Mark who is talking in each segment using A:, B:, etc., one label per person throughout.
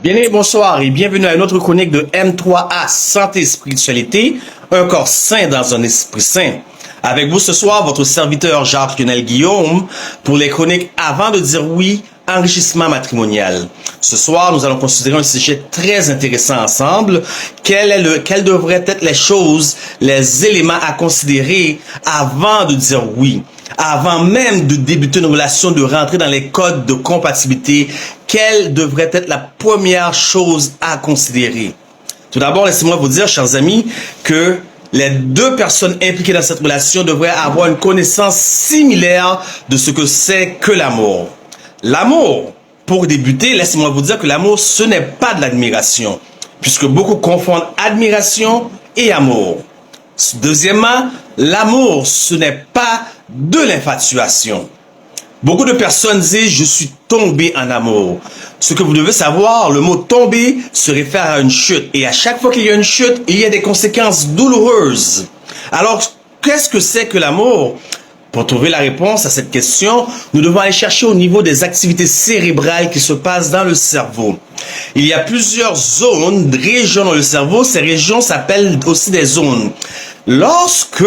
A: Bien, bonsoir et bienvenue à une autre chronique de M3A Santé et Spiritualité, un corps sain dans un esprit sain. Avec vous ce soir, votre serviteur Jacques-Lionel Guillaume pour les chroniques Avant de dire oui, enrichissement matrimonial. Ce soir, nous allons considérer un sujet très intéressant ensemble. Quelles devraient être les choses, les éléments à considérer avant de dire oui? Avant même de débuter une relation, de rentrer dans les codes de compatibilité, quelle devrait être la première chose à considérer? Tout d'abord, laissez-moi vous dire, chers amis, que les deux personnes impliquées dans cette relation devraient avoir une connaissance similaire de ce que c'est que l'amour. L'amour, pour débuter, laissez-moi vous dire que l'amour, ce n'est pas de l'admiration, puisque beaucoup confondent admiration et amour. Deuxièmement, l'amour, ce n'est pas de l'infatuation. Beaucoup de personnes disent « je suis tombé en amour ». Ce que vous devez savoir, le mot « tomber » se réfère à une chute. Et à chaque fois qu'il y a une chute, il y a des conséquences douloureuses. Alors, qu'est-ce que c'est que l'amour? Pour trouver la réponse à cette question, nous devons aller chercher au niveau des activités cérébrales qui se passent dans le cerveau. Il y a plusieurs zones, régions dans le cerveau. Ces régions s'appellent aussi des zones. Lorsque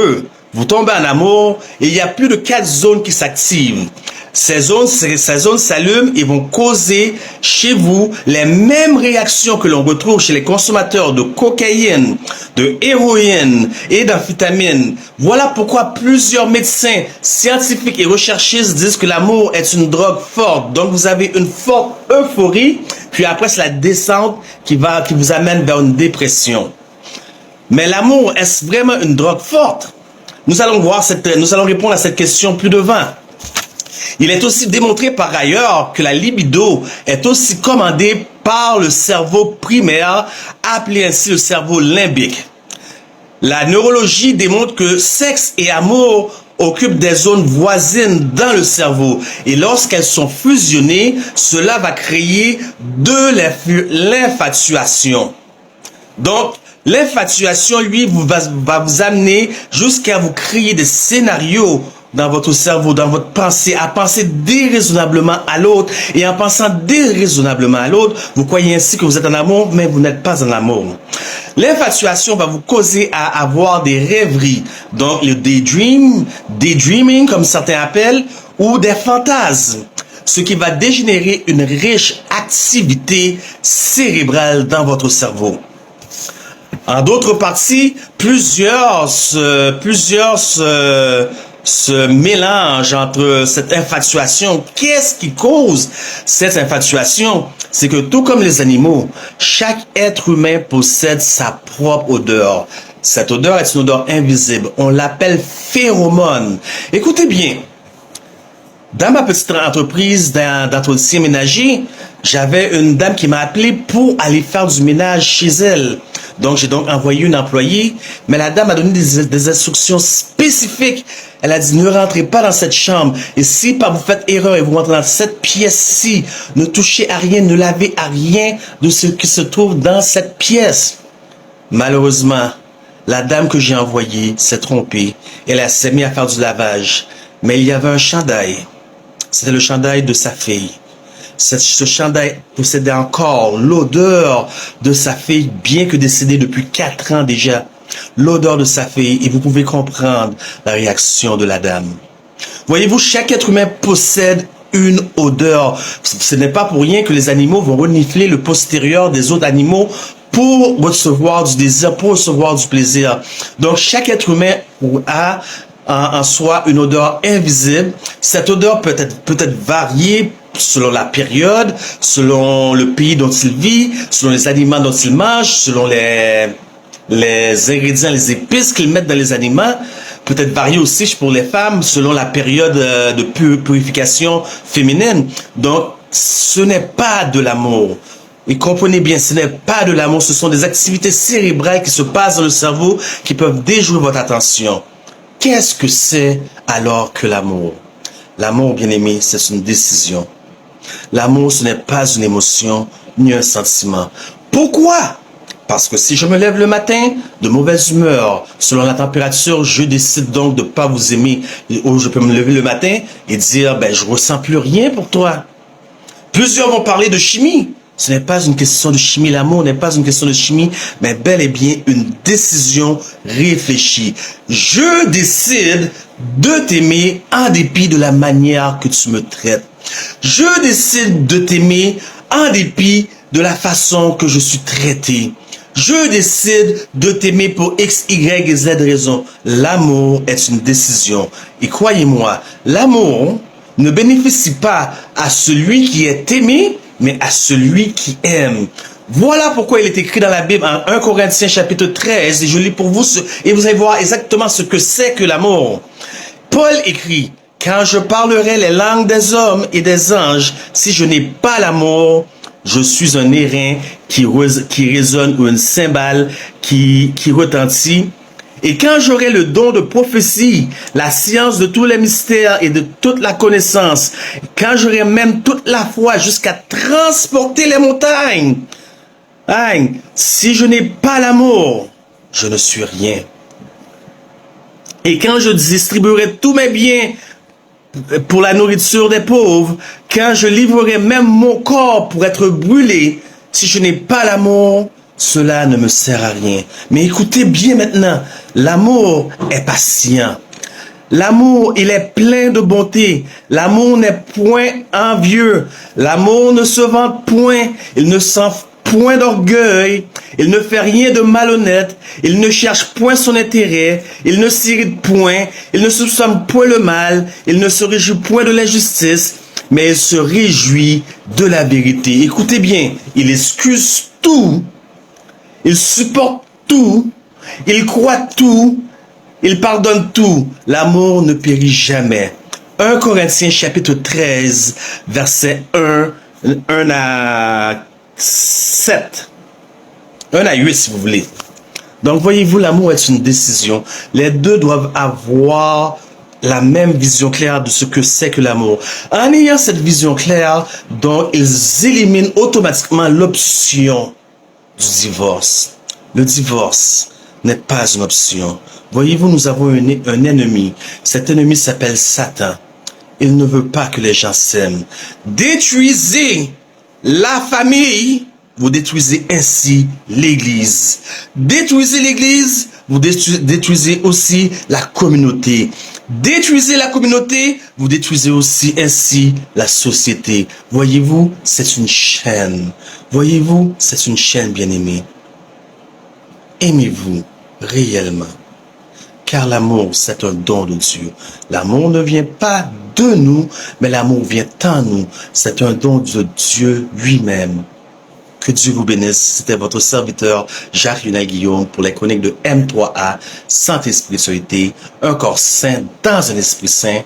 A: vous tombez en amour, il y a plus de 4 zones qui s'activent. Ces zones s'allument et vont causer chez vous les mêmes réactions que l'on retrouve chez les consommateurs de cocaïne, de héroïne et d'amphétamine. Voilà pourquoi plusieurs médecins, scientifiques et recherchistes disent que l'amour est une drogue forte. Donc vous avez une forte euphorie, puis après c'est la descente qui vous amène vers une dépression. Mais l'amour, est-ce vraiment une drogue forte? Nous allons répondre à cette question plus devant. Il est aussi démontré par ailleurs que la libido est aussi commandée par le cerveau primaire, appelé ainsi le cerveau limbique. La neurologie démontre que sexe et amour occupent des zones voisines dans le cerveau. Et lorsqu'elles sont fusionnées, cela va créer de l'infatuation. Donc, l'infatuation, lui, va vous amener jusqu'à vous créer des scénarios dans votre cerveau, dans votre pensée, à penser déraisonnablement à l'autre. Et en pensant déraisonnablement à l'autre, vous croyez ainsi que vous êtes en amour, mais vous n'êtes pas en amour. L'infatuation va vous causer à avoir des rêveries, donc le daydreaming, comme certains appellent, ou des fantasmes. Ce qui va dégénérer une riche activité cérébrale dans votre cerveau. En d'autres parties, plusieurs se mélangent entre cette infatuation. Qu'est-ce qui cause cette infatuation? C'est que tout comme les animaux, chaque être humain possède sa propre odeur. Cette odeur est une odeur invisible. On l'appelle phéromone. Écoutez bien. Dans ma petite entreprise d'entretien ménager, j'avais une dame qui m'a appelé pour aller faire du ménage chez elle. Donc, j'ai donc envoyé une employée, mais la dame a donné des instructions spécifiques. Elle a dit, ne rentrez pas dans cette chambre. Et si par vous faites erreur et vous rentrez dans cette pièce-ci, ne touchez à rien, ne lavez à rien de ce qui se trouve dans cette pièce. Malheureusement, la dame que j'ai envoyée s'est trompée. Elle s'est mise à faire du lavage. Mais il y avait un chandail. C'était le chandail de sa fille. Ce chandail possédait encore l'odeur de sa fille, bien que décédée depuis 4 ans déjà. L'odeur de sa fille, et vous pouvez comprendre la réaction de la dame. Voyez-vous, chaque être humain possède une odeur. Ce n'est pas pour rien que les animaux vont renifler le postérieur des autres animaux pour recevoir du désir, pour recevoir du plaisir. Donc, chaque être humain a en soi une odeur invisible. Cette odeur peut être variée selon la période, selon le pays dont il vit, selon les aliments dont il mange, selon les ingrédients, les épices qu'ils mettent dans les aliments. Peut-être variée aussi pour les femmes selon la période de purification féminine. Donc, ce n'est pas de l'amour. Et comprenez bien, ce n'est pas de l'amour. Ce sont des activités cérébrales qui se passent dans le cerveau qui peuvent déjouer votre attention. Qu'est-ce que c'est alors que l'amour? L'amour, bien aimé, c'est une décision. L'amour, ce n'est pas une émotion ni un sentiment. Pourquoi? Parce que si je me lève le matin de mauvaise humeur, selon la température, je décide donc de ne pas vous aimer. Ou je peux me lever le matin et dire, je ressens plus rien pour toi. Plusieurs vont parler de chimie. Ce n'est pas une question de chimie. L'amour n'est pas une question de chimie, mais bel et bien une décision réfléchie. Je décide de t'aimer en dépit de la manière que tu me traites. Je décide de t'aimer en dépit de la façon que je suis traité. Je décide de t'aimer pour X, Y et Z raison. L'amour est une décision. Et croyez-moi, l'amour ne bénéficie pas à celui qui est aimé, mais à celui qui aime. Voilà pourquoi il est écrit dans la Bible en 1 Corinthiens chapitre 13, et je lis pour vous, et vous allez voir exactement ce que c'est que l'amour. Paul écrit, « Quand je parlerai les langues des hommes et des anges, si je n'ai pas l'amour, je suis un airain qui résonne ou une cymbale qui retentit. Et quand j'aurai le don de prophétie, la science de tous les mystères et de toute la connaissance, quand j'aurai même toute la foi jusqu'à transporter les montagnes, si je n'ai pas l'amour, je ne suis rien. Et quand je distribuerai tous mes biens pour la nourriture des pauvres, quand je livrerai même mon corps pour être brûlé, si je n'ai pas l'amour, cela ne me sert à rien. Mais écoutez bien maintenant, l'amour est patient. L'amour, il est plein de bonté. L'amour n'est point envieux. L'amour ne se vante point. Il ne s'en point d'orgueil. Il ne fait rien de malhonnête. Il ne cherche point son intérêt. Il ne s'irrite point. Il ne soupçonne point le mal. Il ne se réjouit point de l'injustice, mais il se réjouit de la vérité. Écoutez bien, il excuse tout. Il supporte tout. Il croit tout. Il pardonne tout. L'amour ne périt jamais. 1 Corinthiens chapitre 13, verset 1 à 7. 1 à 8 si vous voulez. Donc voyez-vous, l'amour est une décision. Les deux doivent avoir la même vision claire de ce que c'est que l'amour. En ayant cette vision claire, donc ils éliminent automatiquement l'option du divorce. Le divorce n'est pas une option. Voyez-vous, nous avons un ennemi. Cet ennemi s'appelle Satan. Il ne veut pas que les gens s'aiment. Détruisez la famille, vous détruisez ainsi l'Église. Détruisez l'Église, vous détruisez aussi la communauté. Détruisez la communauté, vous détruisez aussi ainsi la société. Voyez-vous, c'est une chaîne. Voyez-vous, c'est une chaîne, bien-aimée. Aimez-vous réellement. Car l'amour, c'est un don de Dieu. L'amour ne vient pas de nous, mais l'amour vient en nous. C'est un don de Dieu lui-même. Que Dieu vous bénisse. C'était votre serviteur Jacques Lionel Guillaume pour les chroniques de M3A, santé, spiritualité, un corps sain dans un esprit sain,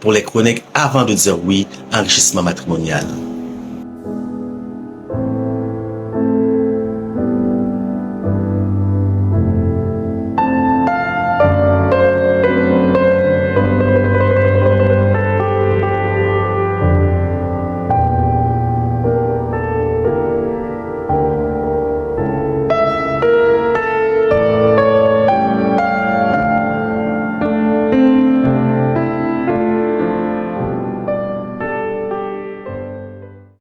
A: pour les chroniques avant de dire oui, enrichissement matrimonial.